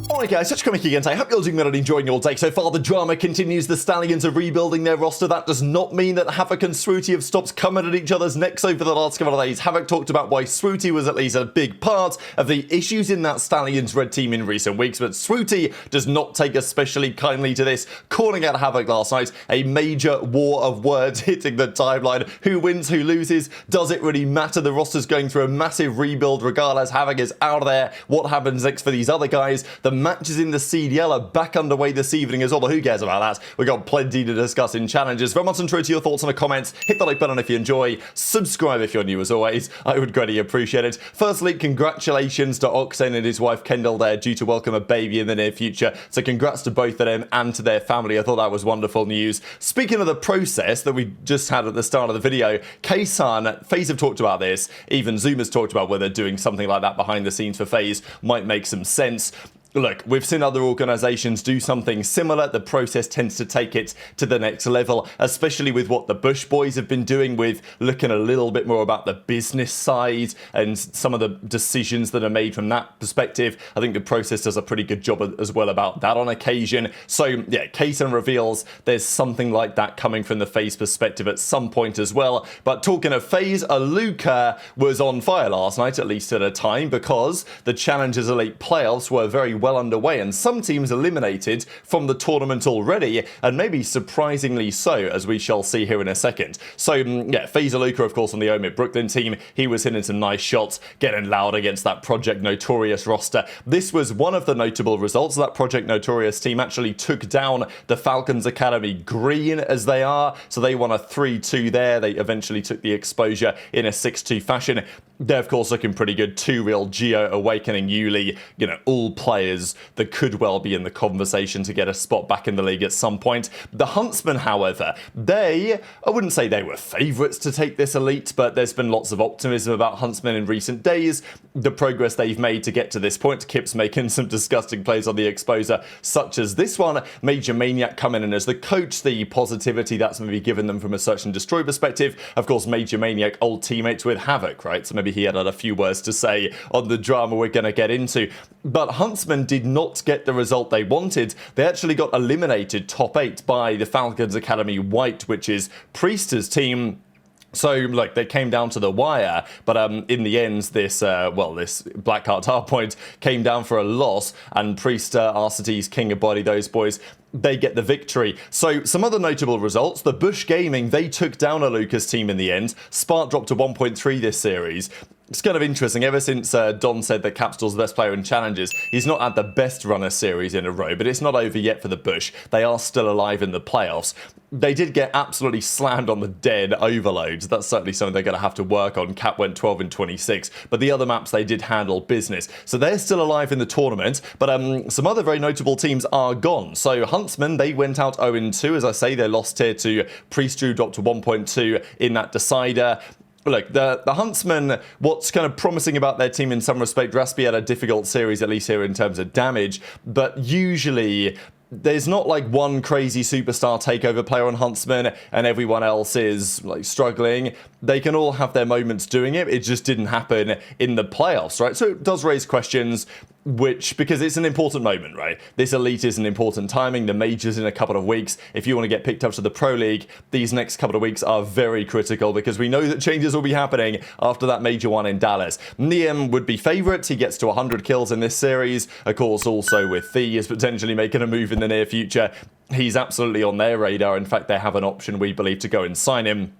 Alright guys, such coming again. I hope you're doing well and enjoying your day. So far the drama continues. The Stallions are rebuilding their roster. That does not mean that Havok and Swooty have stopped coming at each other's necks over the last couple of days. Havok talked about why Swooty was at least a big part of the issues in that Stallions red team in recent weeks, but Swooty does not take especially kindly to this, calling out Havok last night. A major war of words hitting the timeline. Who wins, who loses? Does it really matter? The roster's going through a massive rebuild regardless. Havok is out of there. What happens next for these other guys? The matches in the CDL are back underway this evening as well, but who cares about that? We've got plenty to discuss in challenges. Very much intro to your thoughts in the comments. Hit the like button if you enjoy. Subscribe if you're new as always. I would greatly appreciate it. Firstly, congratulations to Lqgend and his wife Kendall. They're due to welcome a baby in the near future. So congrats to both of them and to their family. I thought that was wonderful news. Speaking of the process that we just had at the start of the video, K-san, FaZe have talked about this. Even ZooMaa's talked about whether doing something like that behind the scenes for FaZe might make some sense. Look, we've seen other organisations do something similar. The process tends to take it to the next level, especially with what the Bush boys have been doing with looking a little bit more about the business side and some of the decisions that are made from that perspective. I think the process does a pretty good job as well about that on occasion. So yeah, K-san reveals there's something like that coming from the FaZe perspective at some point as well. But talking of FaZe, Luka was on fire last night, at least at a time, because the Challengers Elite playoffs were very well underway and some teams eliminated from the tournament already, and maybe surprisingly so, as we shall see here in a second. So yeah, FaZe Luka, of course, on the Omid Brooklyn team, he was hitting some nice shots, getting loud against that Project Notorious roster. This was one of the notable results. That Project Notorious team actually took down the Falcons Academy Green, as they are, so they won a 3-2 there. They eventually took the exposure in a 6-2 fashion. They're of course looking pretty good. 2 ReeaL, Geo, Awakening, Yuli, all players that could well be in the conversation to get a spot back in the league at some point. The Huntsmen, however, I wouldn't say they were favourites to take this elite, but there's been lots of optimism about Huntsmen in recent days. The progress they've made to get to this point. Kip's making some disgusting plays on the exposure, such as this one. Major Maniac coming in as the coach. The positivity that's maybe given them from a search and destroy perspective. Of course, Major Maniac, old teammates with Havok, right? So maybe he had a few words to say on the drama we're going to get into. But Huntsmen did not get the result they wanted. They actually got eliminated top 8 by the Falcons Academy White, which is Priester's team. So, look, they came down to the wire, but in the end, this Blackheart Hardpoint came down for a loss, and Priester, Arcites, King of Body, those boys, they get the victory. So, some other notable results. The Bush Gaming, they took down a Lucas team in the end. Spark dropped to 1.3 this series. It's kind of interesting. Ever since Don said that Capstor's the best player in challenges, he's not had the best runner series in a row, but it's not over yet for the Bush. They are still alive in the playoffs. They did get absolutely slammed on the dead overloads. That's certainly something they're going to have to work on. Cap went 12 and 26, but the other maps they did handle business. So they're still alive in the tournament, but some other very notable teams are gone. So Huntsmen, they went out 0-2. As I say, they lost here to Priestru, dropped to 1.2 in that decider. Look, the Huntsmen, what's kind of promising about their team in some respect, Raspy had a difficult series, at least here in terms of damage, but usually there's not like one crazy superstar takeover player on Huntsmen and everyone else is like struggling. They can all have their moments doing it. It just didn't happen in the playoffs, right? So it does raise questions, because it's an important moment, right? This elite is an important timing. The major's in a couple of weeks. If you want to get picked up to the Pro League, these next couple of weeks are very critical because we know that changes will be happening after that major one in Dallas. Niem would be favourites. He gets to 100 kills in this series. Of course, also with Thieves potentially making a move in the near future. He's absolutely on their radar. In fact, they have an option, we believe, to go and sign him.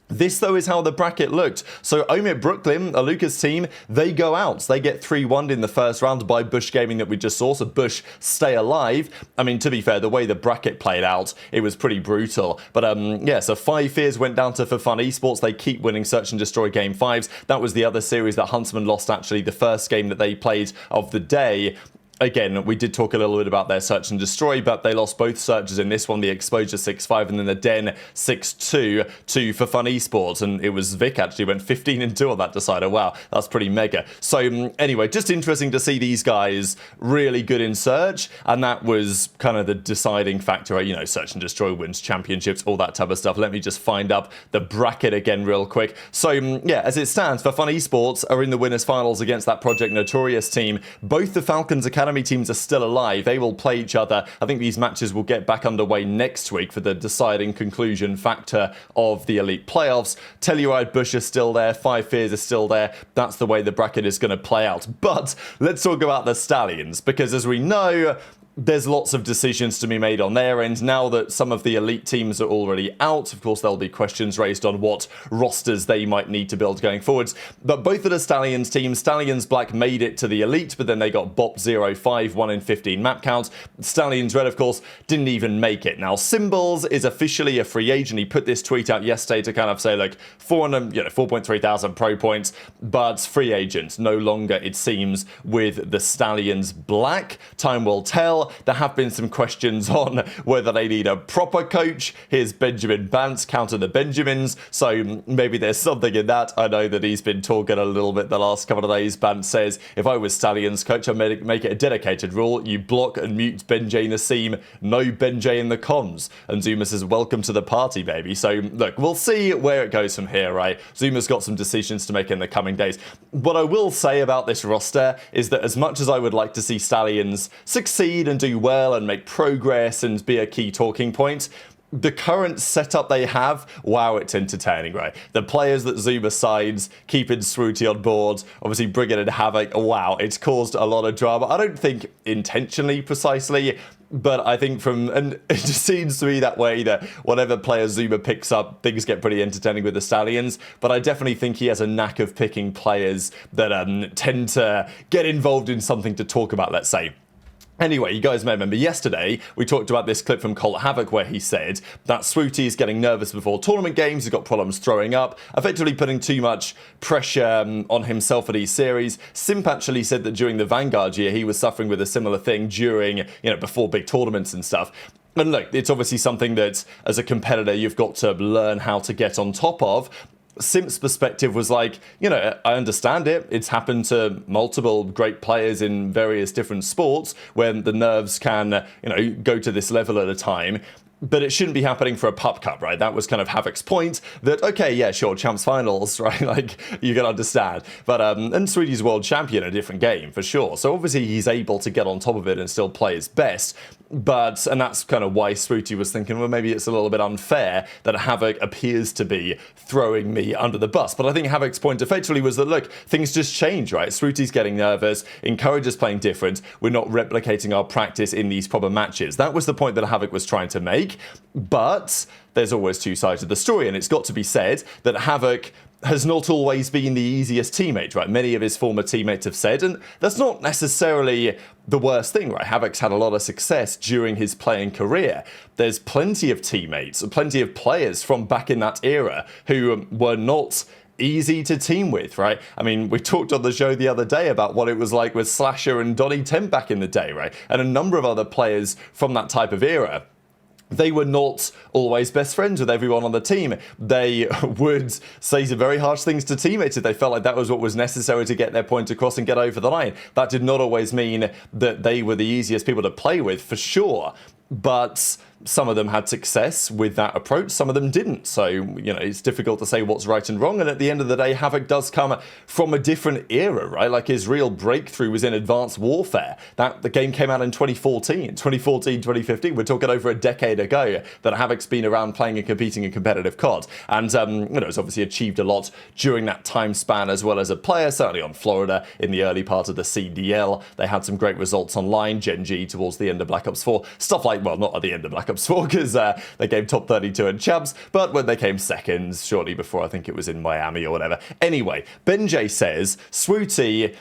This, though, is how the bracket looked. So Omid Brooklyn, Luka's team, they go out. They get 3-1'd in the first round by Bush Gaming that we just saw. So Bush stay alive. I mean, to be fair, the way the bracket played out, it was pretty brutal. But yeah, so 5 Fears went down to For Fun Esports. They keep winning Search and Destroy Game 5s. That was the other series that Huntsman lost, actually, the first game that they played of the day. Again, we did talk a little bit about their Search and Destroy, but they lost both searches in this one, the Exposure 6-5 and then the Den 6-2 to For Fun Esports, and it was Vic actually went 15-2 on that decider. Wow, that's pretty mega. So anyway, just interesting to see these guys really good in Search, and that was kind of the deciding factor. You know, Search and Destroy wins championships, all that type of stuff. Let me just find up the bracket again real quick. So yeah, as it stands, For Fun Esports are in the winners finals against that Project Notorious team. Both the Falcons Academy academy teams are still alive. They will play each other. I think these matches will get back underway next week for the deciding conclusion factor of the elite playoffs. Telluride Bush is still there. Five Fears is still there. That's the way the bracket is going to play out. But let's talk about the Stallions, because as we know, there's lots of decisions to be made on their end. Now that some of the elite teams are already out, of course, there'll be questions raised on what rosters they might need to build going forwards. But both of the Stallions teams, Stallions Black made it to the elite, but then they got bopped 0-5, 1 in 15 map count. Stallions Red, of course, didn't even make it. Now, Symbols is officially a free agent. He put this tweet out yesterday to kind of say, like, 4.3 thousand pro points, but free agent. No longer, it seems, with the Stallions Black. Time will tell. There have been some questions on whether they need a proper coach. Here's Benjamin Bance, counter the Benjamins, so maybe there's something in that. I know that he's been talking a little bit the last couple of days. Bance says, if I was Stallions coach, I'd make it a dedicated rule. You block and mute Benjay Nassim, no Benjay in the comms. And ZooMaa says, welcome to the party, baby. So, look, we'll see where it goes from here, right? ZooMaa's got some decisions to make in the coming days. What I will say about this roster is that as much as I would like to see Stallions succeed and do well and make progress and be a key talking point, the current setup they have, wow, it's entertaining, right? The players that ZooMaa signs, keeping Swooty on board, obviously bringing in Havok, wow, it's caused a lot of drama. I don't think intentionally, precisely, but I think and it just seems to be that way that whatever player ZooMaa picks up, things get pretty entertaining with the Stallions. But I definitely think he has a knack of picking players that tend to get involved in something to talk about, let's say. Anyway, you guys may remember yesterday, we talked about this clip from Havok where he said that Swooty is getting nervous before tournament games, he's got problems throwing up, effectively putting too much pressure on himself for these series. Simp actually said that during the Vanguard year, he was suffering with a similar thing during, before big tournaments and stuff. And look, it's obviously something that, as a competitor, you've got to learn how to get on top of. Simp's perspective was like, I understand it. It's happened to multiple great players in various different sports when the nerves can, go to this level at a time. But it shouldn't be happening for a pup cup, right? That was kind of Havok's point that, okay, yeah, sure, champs finals, right? Like, you can understand. But, and Swooty's world champion, a different game, for sure. So obviously he's able to get on top of it and still play his best. But, and that's kind of why Swooty was thinking, well, maybe it's a little bit unfair that Havok appears to be throwing me under the bus. But I think Havok's point effectively was that, look, things just change, right? Swooty's getting nervous, encourages playing different. We're not replicating our practice in these proper matches. That was the point that Havok was trying to make. But there's always two sides of the story, and it's got to be said that Havok has not always been the easiest teammate, right? Many of his former teammates have said, and that's not necessarily the worst thing, right? Havok's had a lot of success during his playing career. There's plenty of teammates, plenty of players from back in that era who were not easy to team with, right? I mean, we talked on the show the other day about what it was like with Slasher and Donnie 10 back in the day, right? And a number of other players from that type of era. They were not always best friends with everyone on the team. They would say some very harsh things to teammates if they felt like that was what was necessary to get their point across and get over the line. That did not always mean that they were the easiest people to play with, for sure. But some of them had success with that approach, some of them didn't. So, it's difficult to say what's right and wrong. And at the end of the day, Havok does come from a different era, right? Like, his real breakthrough was in Advanced Warfare. The game came out in 2014, 2015. We're talking over a decade ago that Havok's been around playing and competing in competitive COD. And, it's obviously achieved a lot during that time span as well as a player, certainly on Florida in the early part of the CDL. They had some great results online, Gen G towards the end of Black Ops 4, stuff like, well, not at the end of Black Ops 4 because they came top 32 in champs, but when they came seconds shortly before, I think it was in Miami or whatever. Anyway, Benjay says Swooty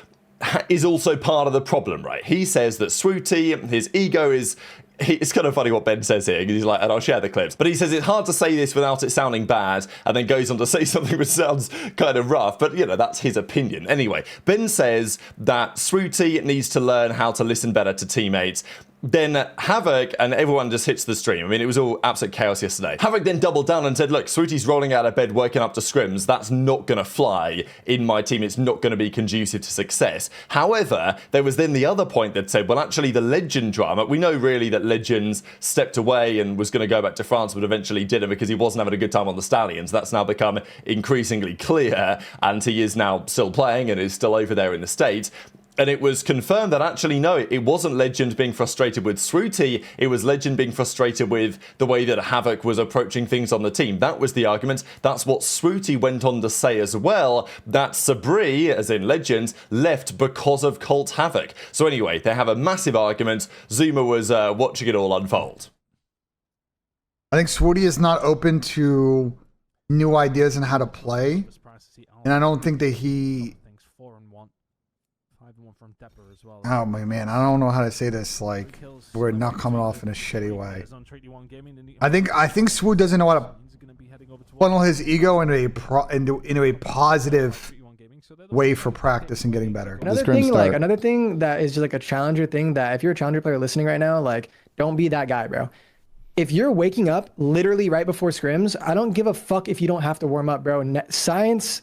is also part of the problem, right? He says that Swooty, his ego is... It's kind of funny what Ben says here, because he's like, and I'll share the clips, but he says it's hard to say this without it sounding bad, and then goes on to say something which sounds kind of rough, but that's his opinion. Anyway, Ben says that Swooty needs to learn how to listen better to teammates. Then Havok and everyone just hits the stream. I mean, it was all absolute chaos yesterday. Havok then doubled down and said, look, Swooty's rolling out of bed, working up to scrims. That's not going to fly in my team. It's not going to be conducive to success. However, there was then the other point that said, well, actually, the Lqgend drama, we know really that Lqgend stepped away and was going to go back to France, but eventually didn't because he wasn't having a good time on the Stallions. That's now become increasingly clear, and he is now still playing and is still over there in the States. And it was confirmed that actually, no, it wasn't Lqgend being frustrated with Swooty, it was Lqgend being frustrated with the way that Havok was approaching things on the team. That was the argument. That's what Swooty went on to say as well, that saBeZy, as in Lqgend, left because of Colt Havok. So anyway, they have a massive argument. ZooMaa was watching it all unfold. I think Swooty is not open to new ideas and how to play. And I don't think that he... Oh my man, I don't know how to say this. Like, we're not coming off in a shitty way. I think Swoot doesn't know how to funnel his ego into a positive way for practice and getting better. Another thing that is just like a challenger thing, that if you're a challenger player listening right now, like, don't be that guy, bro. If you're waking up literally right before scrims, I don't give a fuck if you don't have to warm up, bro. Science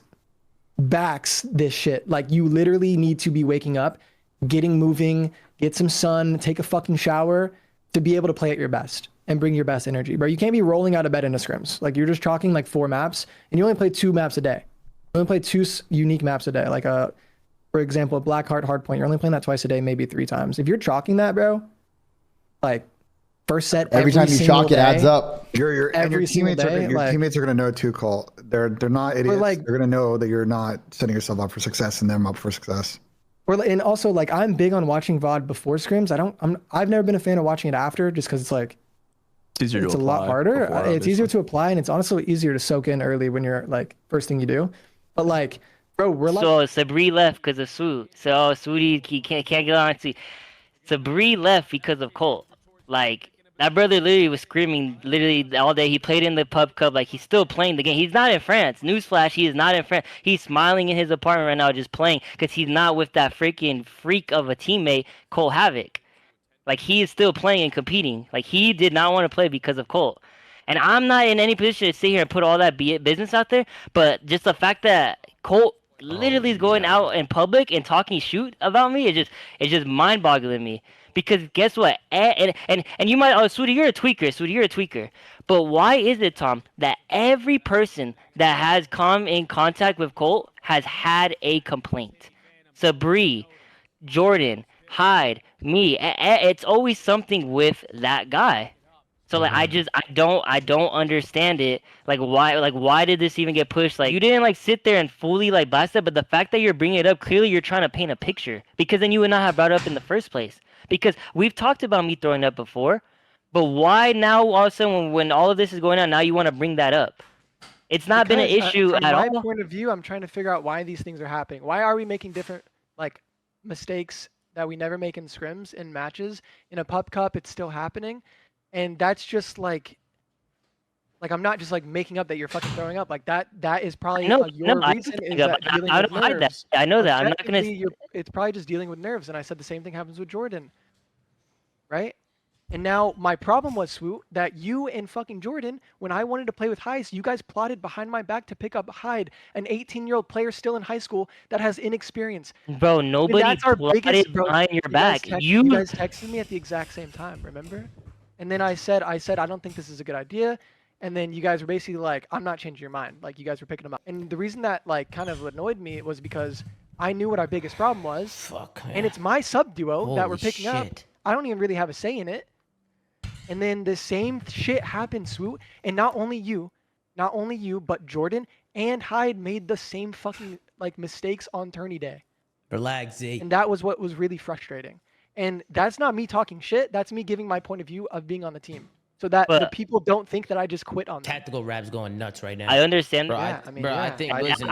backs this shit. Like, you literally need to be waking up, getting moving, get some sun, take a fucking shower to be able to play at your best and bring your best energy, bro. You can't be rolling out of bed into scrims. Like, you're just chalking like 4 maps and you only play 2 maps a day. You only play 2 unique maps a day. Like, for example, a Blackheart Hardpoint, you're only playing that twice a day, maybe 3 times. If you're chalking that, bro, like, first set every time you chalk day, it adds up. Your teammates are gonna know too, Cole. They're not idiots. Like, they're gonna know that you're not setting yourself up for success and them up for success. And also, like, I'm big on watching VOD before scrims. I've never been a fan of watching it after, just because it's like it's a lot harder. It's easier to apply, and it's honestly easier to soak in early when you're like first thing you do. But like, bro, we're like, so saBeZy left because of Swoot. So Swooty he can't get on to. saBeZy left because of Colt. Like, that brother literally was screaming literally all day. He played in the pub cup, like, he's still playing the game. He's not in France. Newsflash, he is not in France. He's smiling in his apartment right now just playing because he's not with that freaking freak of a teammate, Colt Havok. Like, he is still playing and competing. Like, he did not want to play because of Colt. And I'm not in any position to sit here and put all that business out there, but just the fact that Colt literally is going out in public and talking shoot about me, it's just mind-boggling me. Because guess what? And you might, oh, Swooty, you're a tweaker. Swooty, you're a tweaker. But why is it, Tom, that every person that has come in contact with Colt has had a complaint? saBeZy, Jordan, Hyde, me. It's always something with that guy. So like, I don't understand it. Like, why did this even get pushed? Like, you didn't like sit there and fully like blast it, but the fact that you're bringing it up, clearly you're trying to paint a picture, because then you would not have brought it up in the first place. Because we've talked about me throwing up before, but why now all of a sudden when all of this is going on, now you want to bring that up? It's not been an issue at all. From my point of view, I'm trying to figure out why these things are happening. Why are we making different like mistakes that we never make in scrims, in matches? In a pub cup, it's still happening. And that's just like I'm not just like making up that you're fucking throwing up. Like, that is probably your reason is that dealing with nerves. I know that. I'm not gonna. It's probably just dealing with nerves. And I said the same thing happens with Jordan, right? And now my problem was, Swoot, that you and fucking Jordan, when I wanted to play with Heist, you guys plotted behind my back to pick up Hyde, an 18-year-old player still in high school that has inexperience. Bro, nobody plotted behind your back. You guys texted me at the exact same time, remember? And then I said, I don't think this is a good idea. And then you guys were basically like, I'm not changing your mind. Like, you guys were picking them up. And the reason that like kind of annoyed me was because I knew what our biggest problem was. Fuck, and it's my sub duo that we're picking shit. up. I don't even really have a say in it. And then the same shit happened, Swoot. And not only you, but Jordan and Hyde made the same fucking like mistakes on tourney day. Relax, Z. And that was what was really frustrating. And that's not me talking shit. That's me giving my point of view of being on the team. So that the people don't think that I just quit on them. TacticalRab's going nuts right now. I understand. Bro, yeah, I think, listen,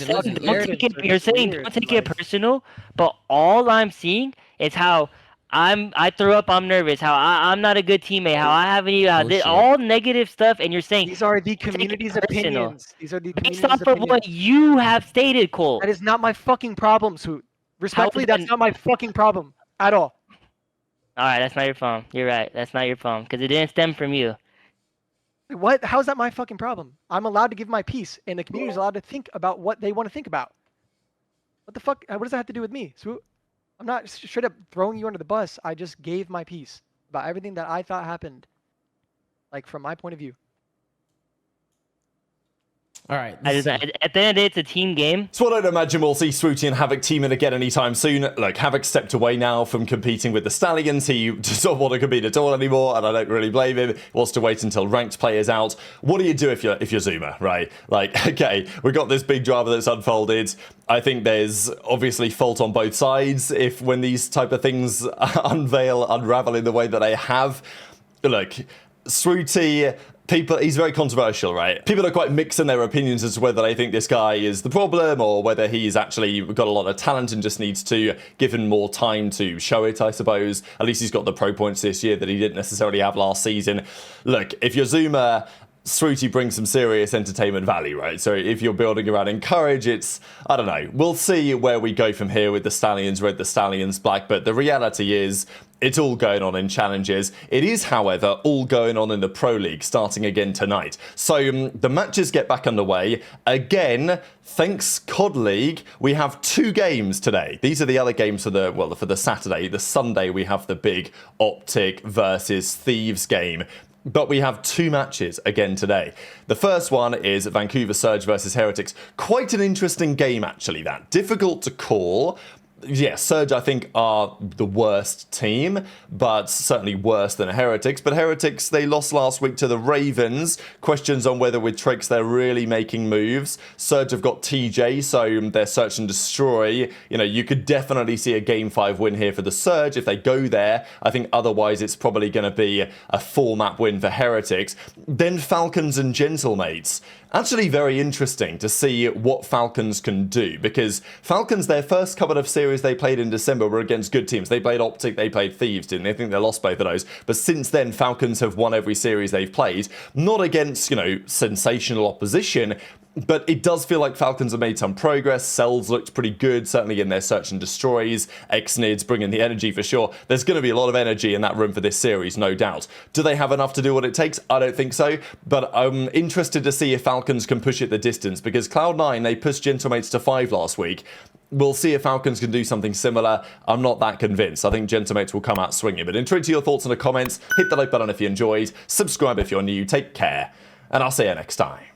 Don't take it, you're saying don't take it personal, but all I'm seeing is how I threw up, I'm nervous, how I'm not a good teammate, how I haven't even, all negative stuff, and you're saying these are the community's opinions. These are the based off of what you have stated, Cole. That is not my fucking problem, Swoot. Respectfully, that's not my fucking problem at all. All right, that's not your problem. You're right. That's not your problem because it didn't stem from you. What? How is that my fucking problem? I'm allowed to give my piece, and the community is allowed to think about what they want to think about. What the fuck? What does that have to do with me, Swoot? I'm not straight up throwing you under the bus. I just gave my piece about everything that I thought happened, like from my point of view. All right. At the end of the day, it's a team game. So I don't imagine we'll see Swooty and Havok teaming again anytime soon. Look, Havok stepped away now from competing with the Stallions. He doesn't want to compete at all anymore, and I don't really blame him. He wants to wait until ranked play is out. What do you do if you're ZooMaa, right? Like, okay, we got this big drama that's unfolded. I think there's obviously fault on both sides if when these type of things unravel in the way that they have. Look, Swooty, he's very controversial, right? People are quite mixed in their opinions as to whether they think this guy is the problem or whether he's actually got a lot of talent and just needs to give him more time to show it, I suppose. At least he's got the pro points this year that he didn't necessarily have last season. Look, if you're ZooMaa, Swooty brings some serious entertainment value, right? So if you're building around Encourage, it's, I don't know. We'll see where we go from here with the Stallions red, the Stallions black, but the reality is it's all going on in challenges. It is, however, all going on in the Pro League starting again tonight. So the matches get back underway. Again, thanks COD League, we have 2 games today. These are the other games for the Saturday. The Sunday, we have the big OpTic versus Thieves game. But we have 2 matches again today. The first one is Vancouver Surge versus Heretics. Quite an interesting game, actually, that. Difficult to call. Yeah, Surge, I think, are the worst team, but certainly worse than Heretics. But Heretics, they lost last week to the Ravens. Questions on whether with Tricks they're really making moves. Surge have got TJ, so they're search and destroy. You know, you could definitely see a Game 5 win here for the Surge if they go there. I think otherwise it's probably going to be a 4-map win for Heretics. Then Falcons and Gentlemates. Actually very interesting to see what Falcons can do, because Falcons, their first couple of series they played in December were against good teams. They played OpTic, they played Thieves, didn't they? I think they lost both of those. But since then, Falcons have won every series they've played. Not against, you know, sensational opposition, but it does feel like Falcons have made some progress. Cells looked pretty good, certainly in their search and destroys. Xnids bringing the energy for sure. There's going to be a lot of energy in that room for this series, no doubt. Do they have enough to do what it takes? I don't think so, but I'm interested to see if Falcons can push it the distance, because Cloud9, they pushed Gentlemates to 5 last week. We'll see if Falcons can do something similar. I'm not that convinced. I think Gentlemates will come out swinging, but intrigued to your thoughts in the comments. Hit the like button if you enjoyed. Subscribe if you're new. Take care, and I'll see you next time.